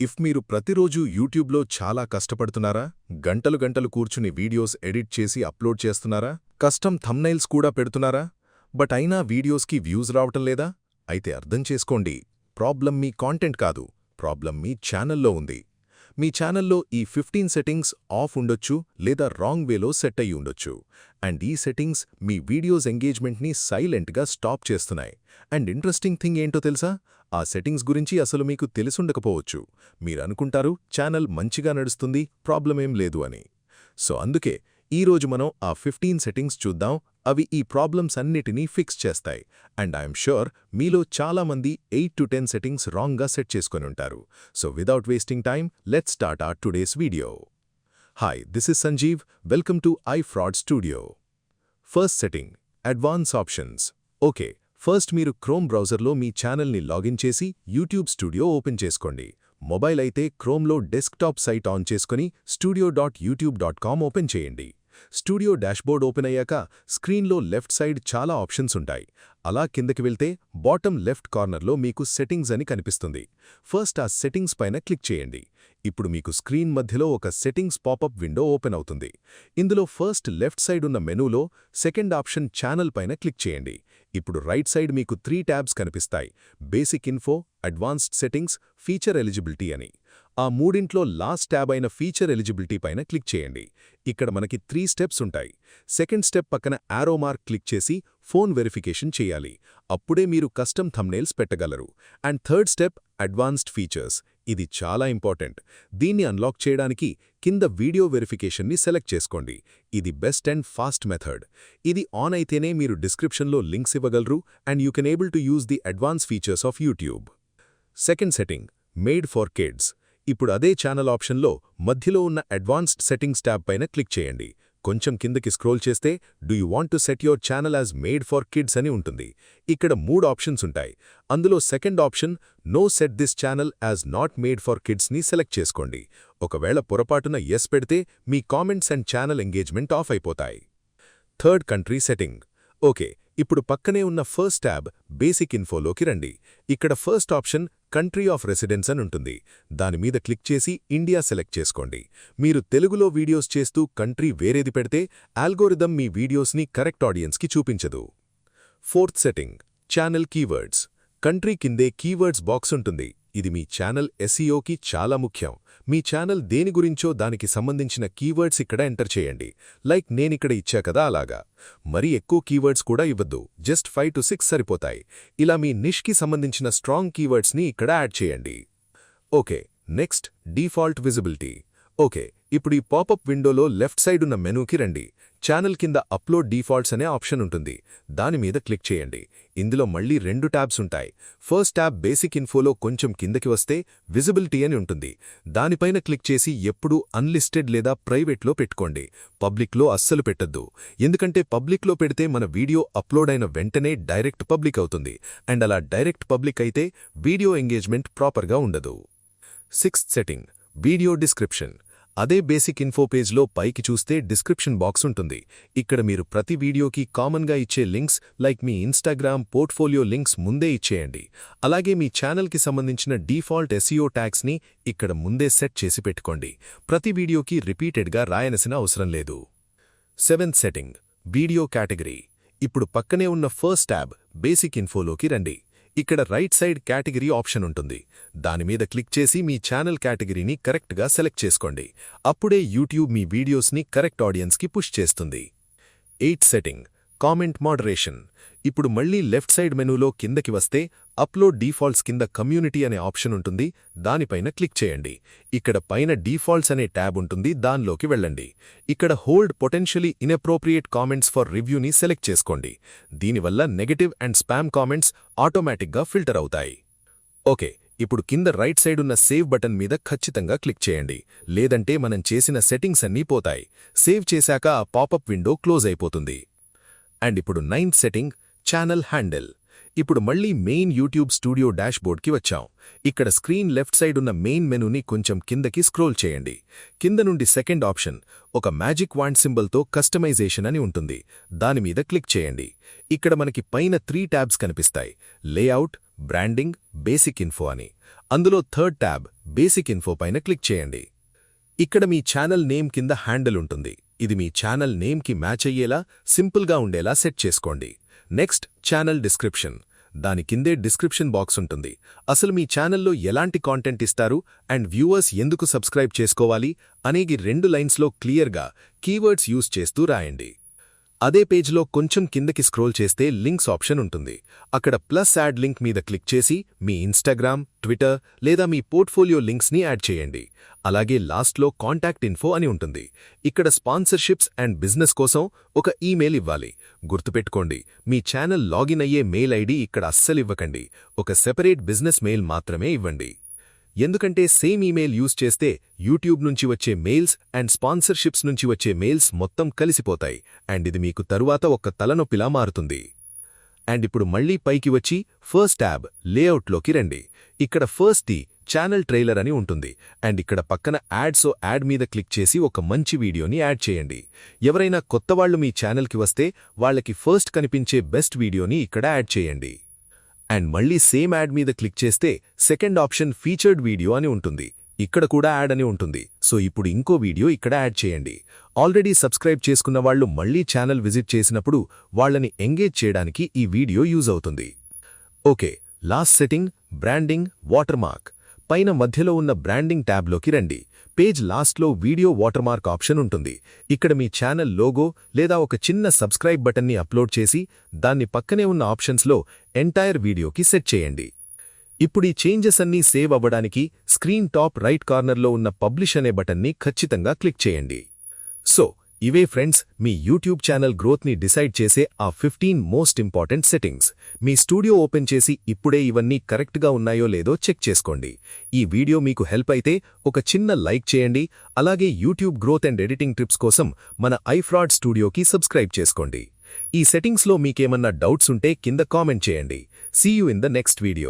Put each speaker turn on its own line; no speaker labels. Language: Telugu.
ఇఫ్ మీరు ప్రతిరోజు యూట్యూబ్లో చాలా కష్టపడుతున్నారా, గంటలు గంటలు కూర్చుని వీడియోస్ ఎడిట్ చేసి అప్లోడ్ చేస్తున్నారా, కస్టమ్ థంబ్నైల్స్ కూడా పెడుతున్నారా, బట్ అయినా వీడియోస్కి వ్యూస్ రావటం లేదా? అయితే అర్థం చేసుకోండి, ప్రాబ్లం మీ కాంటెంట్ కాదు, ప్రాబ్లం మీ ఛానల్లో ఉంది. మీ ఛానల్లో ఈ 15 సెట్టింగ్స్ ఆఫ్ ఉండొచ్చు లేదా రాంగ్ వేలో సెట్ అయ్యి ఉండొచ్చు. అండ్ ఈ సెట్టింగ్స్ మీ వీడియోస్ ఎంగేజ్మెంట్ని సైలెంట్గా స్టాప్ చేస్తున్నాయి. అండ్ ఇంట్రెస్టింగ్ థింగ్ ఏంటో తెలుసా? ఆ సెట్టింగ్స్ గురించి అసలు మీకు తెలిసుండకపోవచ్చు. మీరనుకుంటారు ఛానల్ మంచిగా నడుస్తుంది, ప్రాబ్లమేం లేదు అని. సో అందుకే ఈరోజు మనం ఆ 15 సెట్టింగ్స్ చూద్దాం. అవి ఈ ప్రాబ్లమ్స్ అన్నిటినీ ఫిక్స్ చేస్తాయి. అండ్ ఐఎమ్ ష్యూర్ మీలో చాలామంది 8 to 10 సెట్టింగ్స్ రాంగ్గా సెట్ చేసుకొని ఉంటారు. So without wasting time, let's start our today's video. Hi, this is Sanjeev. Welcome to iFraud Studio. First setting, advance options. Okay, first మీరు క్రోమ్ బ్రౌజర్లో మీ ఛానల్ని లాగిన్ చేసి యూట్యూబ్ స్టూడియో ఓపెన్ చేసుకోండి. మొబైల్ అయితే క్రోమ్లో డెస్క్టాప్ సైట్ ఆన్ చేసుకుని studio.youtube.com ఓపెన్ చేయండి. స్టూడియో డాష్బోర్డ్ ఓపెన్ అయ్యాక స్క్రీన్లో లెఫ్ట్ సైడ్ చాలా ఆప్షన్స్ ఉంటాయి. అలా కిందకి వెళ్తే బాటమ్ లెఫ్ట్ కార్నర్లో మీకు సెట్టింగ్స్ అని కనిపిస్తుంది. ఫస్ట్ ఆ సెట్టింగ్స్ పైన క్లిక్ చేయండి. ఇప్పుడు మీకు స్క్రీన్ మధ్యలో ఒక సెట్టింగ్స్ పాపప్ విండో ఓపెన్ అవుతుంది. ఇందులో ఫస్ట్ లెఫ్ట్ సైడ్ ఉన్న మెనూలో సెకండ్ ఆప్షన్ ఛానల్ పైన క్లిక్ చేయండి. ఇప్పుడు రైట్ సైడ్ మీకు 3 ట్యాబ్స్ కనిపిస్తాయి: basic info, advanced settings, feature eligibility అని. ఆ మూడింట్లో లాస్ట్ ట్యాబ్ అయిన ఫీచర్ ఎలిజిబిలిటీ పైన క్లిక్ చేయండి. ఇక్కడ మనకి 3 స్టెప్స్ ఉంటాయి. సెకండ్ స్టెప్ పక్కన యారో మార్క్ క్లిక్ చేసి ఫోన్ వెరిఫికేషన్ చేయాలి. అప్పుడే మీరు కస్టమ్ థంబ్నెయిల్స్ పెట్టగలరు. And third step, advanced features. ఇది చాలా ఇంపార్టెంట్. దీన్ని అన్లాక్ చేయడానికి కింద వీడియో వెరిఫికేషన్ని సెలెక్ట్ చేసుకోండి. ఇది బెస్ట్ అండ్ ఫాస్ట్ మెథడ్. ఇది ఆన్ అయితేనే మీరు డిస్క్రిప్షన్లో లింక్స్ ఇవ్వగలరు. And you can able to use the advance features of YouTube. Second setting, made for kids. ఇప్పుడు అదే ఛానల్ ఆప్షన్లో మధ్యలో ఉన్న అడ్వాన్స్డ్ సెట్టింగ్స్ ట్యాబ్ పైన క్లిక్ చేయండి. కొంచెం కిందకి స్క్రోల్ చేస్తే do you want to set your channel as made for kids అని ఉంటుంది. ఇక్కడ 3 ఆప్షన్స్ ఉంటాయి. అందులో second option, no set this channel as not made for కిడ్స్ని సెలెక్ట్ చేసుకోండి. ఒకవేళ పొరపాటున ఎస్ పెడితే మీ comments and channel engagement off అయిపోతాయి. Third, country setting. ఓకే, ఇప్పుడు పక్కనే ఉన్న ఫస్ట్ ట్యాబ్ బేసిక్ ఇన్ఫోలోకి రండి. ఇక్కడ first option country of residence అని ఉంటుంది. దాని మీద క్లిక్ చేసి ఇండియా సెలెక్ట్ చేసుకోండి. మీరు తెలుగులో వీడియోస్ చేస్తూ కంట్రీ వేరేది పెడితే ఆల్గోరిథం మీ వీడియోస్ని కరెక్ట్ ఆడియన్స్కి చూపించదు. Fourth setting, channel keywords. Country కిందే కీవర్డ్స్ బాక్స్ ఉంటుంది. ఇది మీ ఛానల్ ఎస్ఈఓకి చాలా ముఖ్యం. మీ ఛానల్ దేని గురించో దానికి సంబంధించిన కీవర్డ్స్ ఇక్కడ ఎంటర్ చేయండి. లైక్ నేనిక్కడ ఇచ్చా కదా అలాగా. మరీ ఎక్కువ కీవర్డ్స్ కూడా ఇవ్వద్దు, జస్ట్ 5 to 6 సరిపోతాయి. ఇలా మీ నిష్కి సంబంధించిన స్ట్రాంగ్ కీవర్డ్స్ని ఇక్కడ యాడ్ చేయండి. Okay, next, default visibility. Okay, ఇప్పుడు ఈ పాపప్ విండోలో లెఫ్ట్ సైడ్ ఉన్న మెనూకి రండి. ఛానల్ కింద అప్లోడ్ డిఫాల్ట్స్ అనే ఆప్షన్ ఉంటుంది. దాని మీద క్లిక్ చేయండి. ఇందులో మళ్ళీ 2 ట్యాబ్స్ ఉంటాయి. ఫస్ట్ ట్యాబ్ బేసిక్ ఇన్ఫోలో కొంచెం కిందకి వస్తే విజిబిలిటీ అని ఉంటుంది. దానిపైన క్లిక్ చేసి ఎప్పుడూ అన్లిస్టెడ్ లేదా ప్రైవేట్లో పెట్టుకోండి. పబ్లిక్లో అస్సలు పెట్టద్దు. ఎందుకంటే పబ్లిక్లో పెడితే మన వీడియో అప్లోడ్ అయిన వెంటనే డైరెక్ట్ పబ్లిక్ అవుతుంది. అండ్ అలా డైరెక్ట్ పబ్లిక్ అయితే వీడియో ఎంగేజ్మెంట్ ప్రాపర్గా ఉండదు. Sixth setting, video description. అదే బేసిక్ ఇన్ఫో పేజ్లో పైకి చూస్తే డిస్క్రిప్షన్ బాక్స్ ఉంటుంది. ఇక్కడ మీరు ప్రతి వీడియోకి కామన్గా ఇచ్చే లింక్స్ లైక్ మీ ఇన్స్టాగ్రామ్ పోర్ట్ఫోలియో లింక్స్ ముందే ఇచ్చేయండి. అలాగే మీ ఛానల్కి సంబంధించిన డిఫాల్ట్ ఎస్ఈఓ ట్యాగ్స్ని ఇక్కడ ముందే సెట్ చేసి పెట్టుకోండి. ప్రతి వీడియోకి రిపీటెడ్గా రాయనసిన అవసరం లేదు. Seventh setting, video category. ఇప్పుడు పక్కనే ఉన్న ఫస్ట్ ట్యాబ్ బేసిక్ ఇన్ఫోలోకి రండి. ఇక్కడ రైట్ సైడ్ కేటగిరీ ఆప్షన్ ఉంటుంది. దానిమీద క్లిక్ చేసి మీ ఛానల్ కేటగిరీని కరెక్ట్గా సెలెక్ట్ చేసుకోండి. అప్పుడే యూట్యూబ్ మీ వీడియోస్ని కరెక్ట్ ఆడియన్స్కి పుష్ చేస్తుంది. Eighth setting, comment moderation. ఇప్పుడు మళ్ళీ లెఫ్ట్ సైడ్ మెనూలో కిందకి వస్తే అప్లోడ్ డిఫాల్ట్స్ కింద కమ్యూనిటీ అనే ఆప్షన్ ఉంటుంది. దానిపైన క్లిక్ చేయండి. ఇక్కడ పైన డిఫాల్ట్స్ అనే ట్యాబ్ ఉంటుంది. దానిలోకి వెళ్ళండి. ఇక్కడ hold potentially inappropriate comments for రివ్యూని సెలెక్ట్ చేసుకోండి. దీనివల్ల నెగటివ్ అండ్ స్పామ్ కామెంట్స్ ఆటోమేటిక్గా ఫిల్టర్ అవుతాయి. ఓకే, ఇప్పుడు కింద రైట్ సైడ్ ఉన్న సేవ్ బటన్ మీద ఖచ్చితంగా క్లిక్ చేయండి. లేదంటే మనం చేసిన సెట్టింగ్స్ అన్నీ పోతాయి. సేవ్ చేశాక ఆ పాపప్ విండో క్లోజ్ అయిపోతుంది. అండ్ ఇప్పుడు నైన్త్ సెట్టింగ్, ఛానల్ హ్యాండిల్. ఇప్పుడు మళ్ళీ మెయిన్ యూట్యూబ్ స్టూడియో డాష్బోర్డ్కి వచ్చాం. ఇక్కడ స్క్రీన్ లెఫ్ట్ సైడ్ ఉన్న మెయిన్ మెనూని కొంచెం కిందకి స్క్రోల్ చేయండి. కింద నుండి సెకండ్ ఆప్షన్, ఒక మ్యాజిక్ వాండ్ సింబల్తో కస్టమైజేషన్ అని ఉంటుంది. దానిమీద క్లిక్ చేయండి. ఇక్కడ మనకి పైన 3 ట్యాబ్స్ కనిపిస్తాయి: లేఅవుట్, బ్రాండింగ్, బేసిక్ ఇన్ఫో అని. అందులో థర్డ్ ట్యాబ్ బేసిక్ ఇన్ఫో పైన క్లిక్ చేయండి. ఇక్కడ మీ ఛానల్ నేమ్ కింద హ్యాండిల్ ఉంటుంది. ఇది మీ ఛానల్ నేమ్కి మ్యాచ్ అయ్యేలా సింపుల్గా ఉండేలా సెట్ చేసుకోండి. Next channel description. దాని కిందే డిస్క్రిప్షన్ బాక్స్ ఉంటుంది. అసలు మీ ఛానల్లో ఎలాంటి కాంటెంట్ ఇస్తారు అండ్ వ్యూవర్స్ ఎందుకు సబ్స్క్రైబ్ చేసుకోవాలి అనేది 2 లైన్స్లో క్లియర్గా కీవర్డ్స్ యూజ్ చేస్తూ రాయండి. అదే పేజ్లో కొంచెం కిందకి స్క్రోల్ చేస్తే లింక్స్ ఆప్షన్ ఉంటుంది. అక్కడ ప్లస్ యాడ్ లింక్ మీద క్లిక్ చేసి మీ ఇన్స్టాగ్రామ్, ట్విట్టర్ లేదా మీ పోర్ట్ఫోలియో లింక్స్ని యాడ్ చేయండి. అలాగే లాస్ట్లో కాంటాక్ట్ ఇన్ఫో అని ఉంటుంది. ఇక్కడ స్పాన్సర్షిప్స్ అండ్ బిజినెస్ కోసం ఒక ఈమెయిల్ ఇవ్వాలి. గుర్తుపెట్టుకోండి, మీ ఛానల్ లాగిన్ అయ్యే మెయిల్ ఐడి ఇక్కడ అస్సలివ్వకండి. ఒక సెపరేట్ బిజినెస్ మెయిల్ మాత్రమే ఇవ్వండి. ఎందుకంటే సేమ్ ఈమెయిల్ యూజ్ చేస్తే యూట్యూబ్ నుంచి వచ్చే మెయిల్స్ అండ్ స్పాన్సర్షిప్స్ నుంచి వచ్చే మెయిల్స్ మొత్తం కలిసిపోతాయి అండ్ ఇది మీకు తరువాత ఒక తలనొప్పిలా మారుతుంది. అండ్ ఇప్పుడు మళ్లీ పైకి వచ్చి ఫస్ట్ ట్యాబ్ లేఅవుట్లోకి రండి. ఇక్కడ ఫస్ట్ ది ఛానల్ ట్రైలర్ అని ఉంటుంది అండ్ ఇక్కడ పక్కన యాడ్ మీద క్లిక్ చేసి ఒక మంచి వీడియోని యాడ్ చేయండి. ఎవరైనా కొత్తవాళ్లు మీ ఛానల్కి వస్తే వాళ్లకి ఫస్ట్ కనిపించే బెస్ట్ వీడియోని ఇక్కడ యాడ్ చేయండి. అండ్ మళ్లీ సేమ్ యాడ్ మీద క్లిక్ చేస్తే సెకండ్ ఆప్షన్ ఫీచర్డ్ వీడియో అని ఉంటుంది. ఇక్కడ కూడా యాడ్ అని ఉంటుంది. సో ఇప్పుడు ఇంకో వీడియో ఇక్కడ యాడ్ చేయండి. ఆల్రెడీ సబ్స్క్రైబ్ చేసుకున్న వాళ్ళు మళ్లీ ఛానల్ విజిట్ చేసినప్పుడు వాళ్లని ఎంగేజ్ చేయడానికి ఈ వీడియో యూజ్ అవుతుంది. Okay, last setting branding watermark. పైన మధ్యలో ఉన్న బ్రాండింగ్ ట్యాబ్లోకి రండి. పేజ్ లాస్ట్లో వీడియో వాటర్మార్క్ ఆప్షన్ ఉంటుంది. ఇక్కడ మీ ఛానల్ లోగో లేదా ఒక చిన్న సబ్స్క్రైబ్ బటన్ని అప్లోడ్ చేసి దాన్ని పక్కనే ఉన్న ఆప్షన్స్లో ఎంటైర్ వీడియోకి సెట్ చేయండి. ఇప్పుడు ఈ చేంజెస్ అన్నీ సేవ్ అవ్వడానికి స్క్రీన్ టాప్ రైట్ కార్నర్లో ఉన్న పబ్లిష్ అనే బటన్ని ఖచ్చితంగా క్లిక్ చేయండి. సో ఇవే ఫ్రెండ్స్, మీ యూట్యూబ్ ఛానల్ గ్రోత్ని డిసైడ్ చేసే ఆ 15 మోస్ట్ ఇంపార్టెంట్ సెట్టింగ్స్. మీ స్టూడియో ఓపెన్ చేసి ఇప్పుడే ఇవన్నీ కరెక్ట్గా ఉన్నాయో లేదో చెక్ చేసుకోండి. ఈ వీడియో మీకు హెల్ప్ అయితే ఒక చిన్న లైక్ చేయండి. అలాగే YouTube growth and editing trips కోసం మన ఐఫ్రాడ్ స్టూడియోకి సబ్స్క్రైబ్ చేసుకోండి. ఈ సెట్టింగ్స్లో మీకేమన్నా డౌట్స్ ఉంటే కింద కామెంట్ చేయండి. See you in the next video.